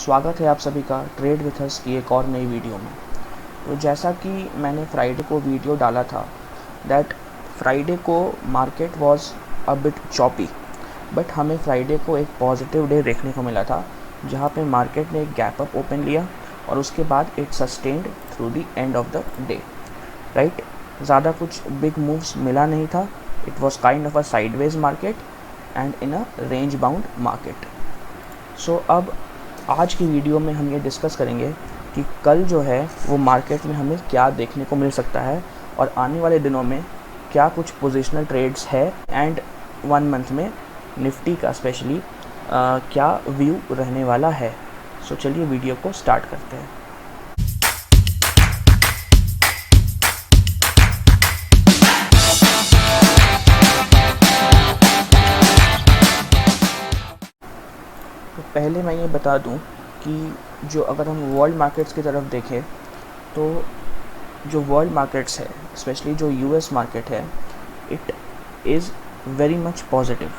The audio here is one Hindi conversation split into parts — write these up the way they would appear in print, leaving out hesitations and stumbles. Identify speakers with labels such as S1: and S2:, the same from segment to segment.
S1: स्वागत है आप सभी का ट्रेड विथ अस की एक और नई वीडियो में। तो जैसा कि मैंने फ्राइडे को वीडियो डाला था दैट फ्राइडे को market was a bit choppy, but हमें फ्राइडे को एक पॉजिटिव डे देखने को मिला था जहां पे मार्केट ने एक गैप अप ओपन लिया और उसके बाद it sustained through the end of the day. Right, ज़्यादा कुछ बिग मूव्स मिला नहीं था। It was kind of a sideways market and in a range bound market. So अब आज की वीडियो में हम ये डिस्कस करेंगे कि कल जो है वो मार्केट में हमें क्या देखने को मिल सकता है और आने वाले दिनों में क्या कुछ पोजिशनल ट्रेड्स है एंड 1 मंथ में निफ्टी का स्पेशली क्या व्यू रहने वाला है। सो चलिए वीडियो को स्टार्ट करते हैं। तो पहले मैं ये बता दूं कि जो अगर हम वर्ल्ड मार्केट्स की तरफ देखें तो जो वर्ल्ड मार्केट्स है स्पेशली जो यूएस मार्केट है it is very much positive.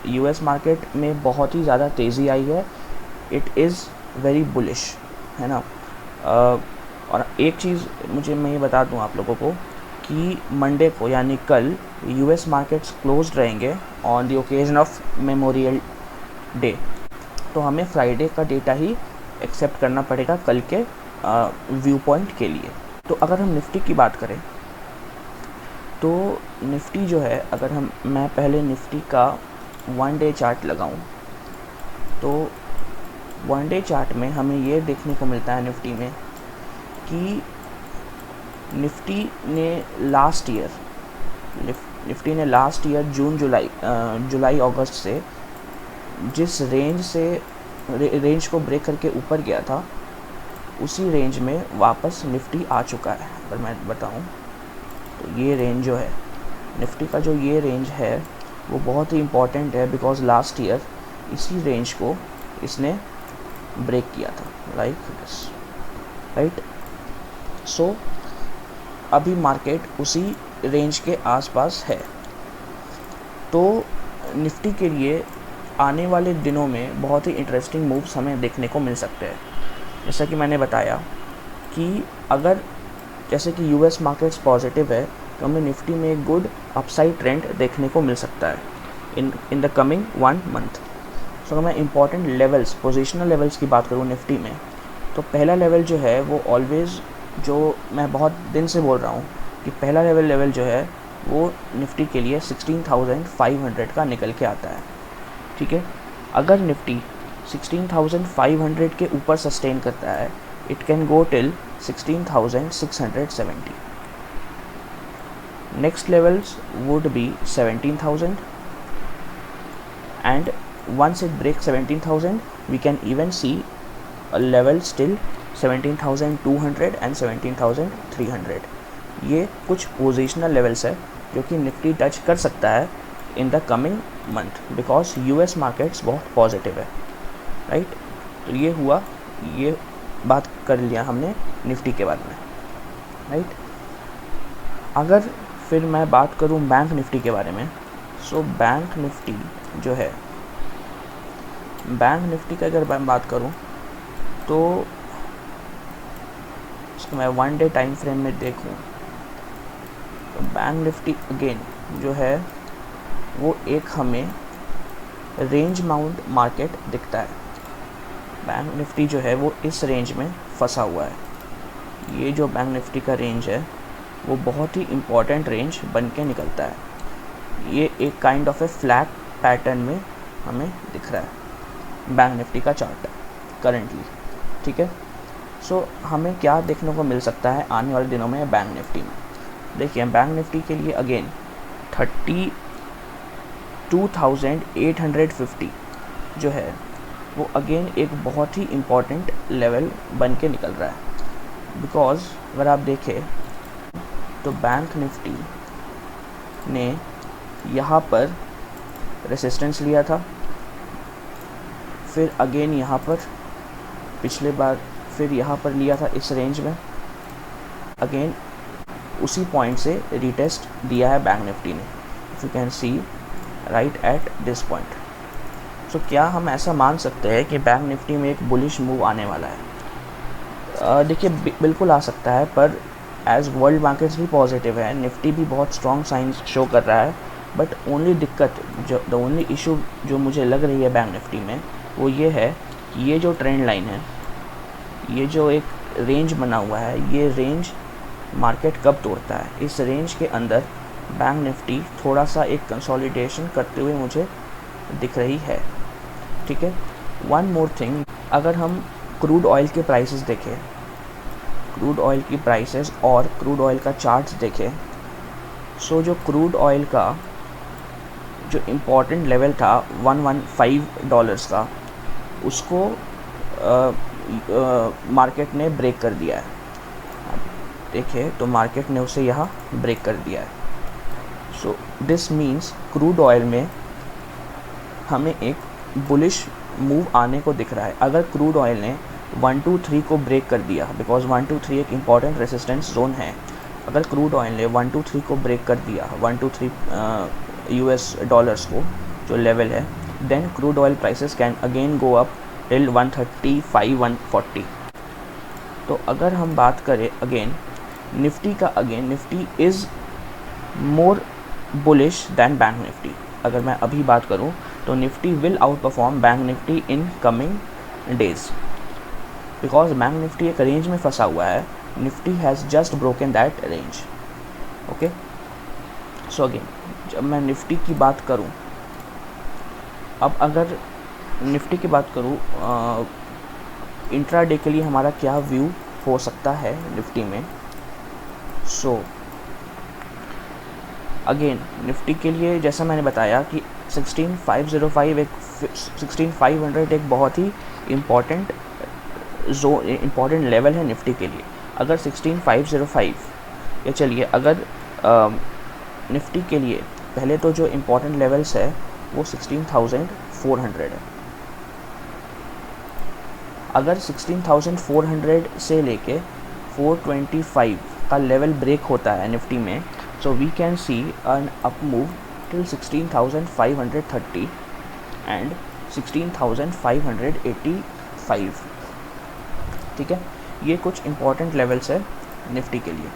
S1: US market में बहुत ही ज़्यादा तेज़ी आई है। इट इज़ वेरी बुलिश, है ना। और एक चीज़ मैं ये बता दूं आप लोगों को कि मंडे को यानी कल यूएस मार्केट्स क्लोज्ड रहेंगे on the occasion of memorial day. तो हमें फ्राइडे का डेटा ही एक्सेप्ट करना पड़ेगा कल के व्यू पॉइंट के लिए। तो अगर हम निफ्टी की बात करें तो निफ्टी जो है, अगर मैं पहले निफ्टी का 1 डे चार्ट लगाऊं तो 1 डे चार्ट में हमें ये देखने को मिलता है निफ्टी में कि निफ्टी ने लास्ट ईयर जून जुलाई अगस्त से जिस रेंज को ब्रेक करके ऊपर गया था उसी रेंज में वापस निफ्टी आ चुका है। अगर मैं बताऊं तो ये रेंज जो है निफ्टी का, जो ये रेंज है वो बहुत ही इम्पॉर्टेंट है बिकॉज लास्ट ईयर इसी रेंज को इसने ब्रेक किया था लाइक दिस, राइट। सो अभी मार्केट उसी रेंज के आसपास है। तो निफ्टी के लिए आने वाले दिनों में बहुत ही इंटरेस्टिंग मूव्स हमें देखने को मिल सकते हैं। जैसा कि मैंने बताया कि अगर जैसे कि यूएस मार्केट्स पॉजिटिव है तो हमें निफ्टी में एक गुड अपसाइड ट्रेंड देखने को मिल सकता है इन द कमिंग 1 मंथ। सो अगर मैं इंपॉर्टेंट लेवल्स, पोजिशनल लेवल्स की बात करूँ निफ्टी में, तो पहला लेवल जो है वो ऑलवेज़, जो मैं बहुत दिन से बोल रहा हूँ कि पहला लेवल जो है वो निफ्टी के लिए 16,500 का निकल के आता है। ठीक है, अगर निफ्टी 16,500 के ऊपर सस्टेन करता है it can go till 16,670। Next levels would be 17,000 and once it breaks 17,000 we can even see a level still 17,200 and 17,300। ये कुछ पोजिशनल लेवल्स है जो कि निफ्टी टच कर सकता है in the coming month because US markets बहुत पॉजिटिव है, राइट। तो ये बात कर लिया हमने निफ्टी के बारे में, राइट। अगर फिर मैं बात करूं बैंक निफ्टी के बारे में, सो बैंक निफ्टी जो है, बैंक निफ्टी का अगर मैं बात करूं तो इसको मैं 1 डे टाइम फ्रेम में देखूं तो बैंक निफ्टी अगेन जो है वो एक हमें रेंज बाउंड मार्केट दिखता है। बैंक निफ्टी जो है वो इस रेंज में फंसा हुआ है। ये जो बैंक निफ्टी का रेंज है वो बहुत ही इम्पॉर्टेंट रेंज बन के निकलता है। ये एक kind of A flag pattern में हमें दिख रहा है बैंक निफ्टी का चार्ट करेंटली, ठीक है। सो हमें क्या देखने को मिल सकता है आने वाले दिनों में बैंक निफ्टी में। देखिए बैंक निफ्टी के लिए अगेन 32,850 जो है वो अगेन एक बहुत ही इम्पॉर्टेंट लेवल बन के निकल रहा है बिकॉज अगर आप देखें तो बैंक निफ्टी ने यहाँ पर रेसिस्टेंस लिया था, फिर अगेन यहाँ पर पिछले बार फिर यहाँ पर लिया था इस रेंज में, अगेन उसी पॉइंट से रीटेस्ट दिया है बैंक निफ्टी ने, if you can see right at this point. So क्या हम ऐसा मान सकते हैं कि बैंक निफ्टी में एक बुलिश मूव आने वाला है? देखिए बिल्कुल आ सकता है, पर एज वर्ल्ड मार्केट्स भी पॉजिटिव है, निफ्टी भी बहुत स्ट्रॉन्ग साइंस शो कर रहा है, बट ओनली दिक्कत जो द ओनली इशू जो मुझे लग रही है बैंक निफ्टी में वो ये है कि ये जो ट्रेंड लाइन है, ये जो एक रेंज बना हुआ है, ये रेंज मार्केट कब तोड़ता है? इस रेंज के अंदर बैंक निफ्टी थोड़ा सा एक कंसोलिडेशन करते हुए मुझे दिख रही है, ठीक है। वन मोर थिंग, अगर हम क्रूड ऑयल के प्राइसेस देखें, क्रूड ऑयल की प्राइसेस और क्रूड ऑयल का चार्ट्स देखें, सो जो क्रूड ऑयल का जो इम्पोर्टेंट लेवल था $115 का, उसको मार्केट ने ब्रेक कर दिया है। देखिए तो मार्केट ने उसे यहाँ ब्रेक कर दिया है। So this means crude oil में हमें एक बुलिश मूव आने को दिख रहा है। अगर क्रूड ऑयल ने 123 को ब्रेक कर दिया, बिकॉज 123 एक इम्पॉर्टेंट रेजिस्टेंस जोन है, अगर क्रूड ऑयल ने 123 को ब्रेक कर दिया, 123 US डॉलर्स को जो लेवल है, then crude oil prices can again go up till 135 140। तो अगर हम बात करें अगेन निफ्टी का, again Nifty is more bullish than bank Nifty. अगर मैं अभी बात करूं तो Nifty will outperform bank Nifty in coming days, because bank Nifty एक रेंज में फंसा हुआ है, Nifty has just broken that range. Okay, so again जब मैं निफ्टी की बात करूं, अब अगर निफ्टी की बात करूं इंट्राडे के लिए हमारा क्या व्यू हो सकता है निफ्टी में। सो अगेन निफ्टी के लिए जैसा मैंने बताया कि 16505 एक 16500 एक बहुत ही इम्पॉर्टेंट लेवल है निफ्टी के लिए। अगर 16505 या चलिए अगर निफ्टी के लिए पहले तो जो इम्पॉर्टेंट लेवल्स है वो 16400 है। अगर 16400 से लेके 425 का लेवल ब्रेक होता है निफ्टी में, so we can see an up move till 16,530 and 16,585। ठीक है, ये कुछ इम्पॉर्टेंट लेवल्स है निफ्टी के लिए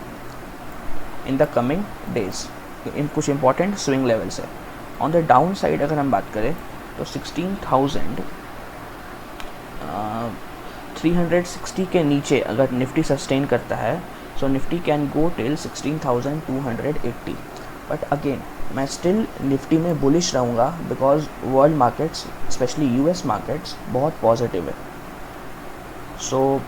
S1: इन द कमिंग डेज, इन कुछ इम्पॉर्टेंट स्विंग लेवल्स है। ऑन द डाउन साइड अगर हम बात करें तो 16,360 के नीचे अगर निफ्टी सस्टेन करता है, so Nifty can go till 16,280। But again मैं स्टिल निफ्टी में बुलिश रहूँगा, because world markets specially US markets बहुत पॉजिटिव है। सो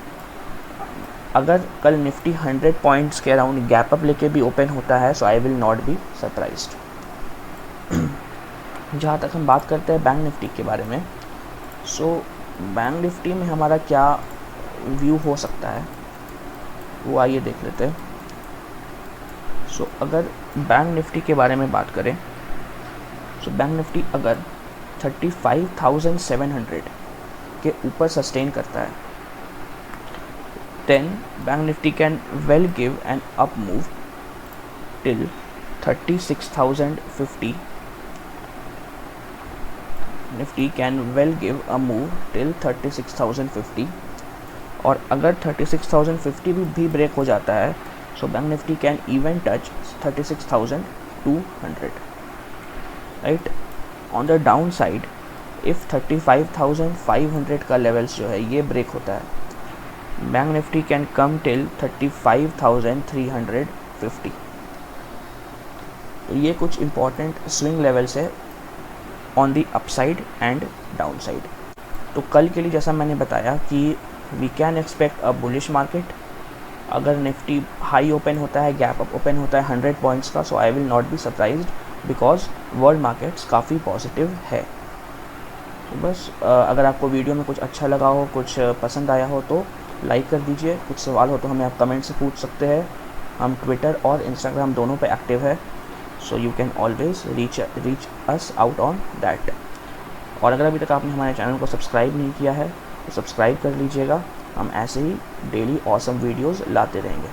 S1: अगर कल निफ्टी 100 पॉइंट्स के अराउंड गैप अप लेके भी ओपन होता है, so I will not be surprised. जहाँ तक हम बात करते हैं बैंक निफ्टी के बारे में, सो बैंक निफ्टी में हमारा क्या व्यू हो सकता है वो आइए देख लेते हैं। सो अगर बैंक निफ्टी के बारे में बात करें, सो बैंक निफ्टी अगर 35,700 के ऊपर सस्टेन करता है, then bank Nifty can well give an up move till 36,050। Nifty can well give a move till 36,050, और अगर 36,050 भी ब्रेक हो जाता है, so bank Nifty can even touch 36,200। Right, on the down side if 35,500 का लेवल्स जो है ये ब्रेक होता है, बैंक निफ्टी कैन कम टिल 35,350। तो ये कुछ इम्पॉर्टेंट स्विंग लेवल्स है on the upside and down side. तो कल के लिए जैसा मैंने बताया कि we can expect a bullish market. अगर निफ्टी हाई ओपन होता है, गैप अप ओपन होता है 100 पॉइंट्स का, so I will not be surprised, because world markets काफ़ी पॉजिटिव है। तो बस अगर आपको वीडियो में कुछ अच्छा लगा हो, कुछ पसंद आया हो तो लाइक कर दीजिए। कुछ सवाल हो तो हमें आप कमेंट से पूछ सकते हैं। हम ट्विटर और इंस्टाग्राम दोनों पे एक्टिव है, so you can always reach us out on that. और अगर अभी तक आपने हमारे चैनल को सब्सक्राइब नहीं किया है तो सब्सक्राइब कर लीजिएगा। हम ऐसे ही डेली ऑसम वीडियोस लाते रहेंगे।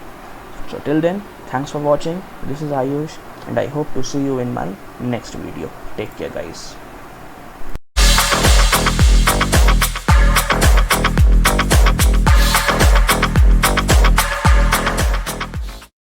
S1: So till then, thanks for watching. This is Ayush and I hope to see you in my next video. Take care guys.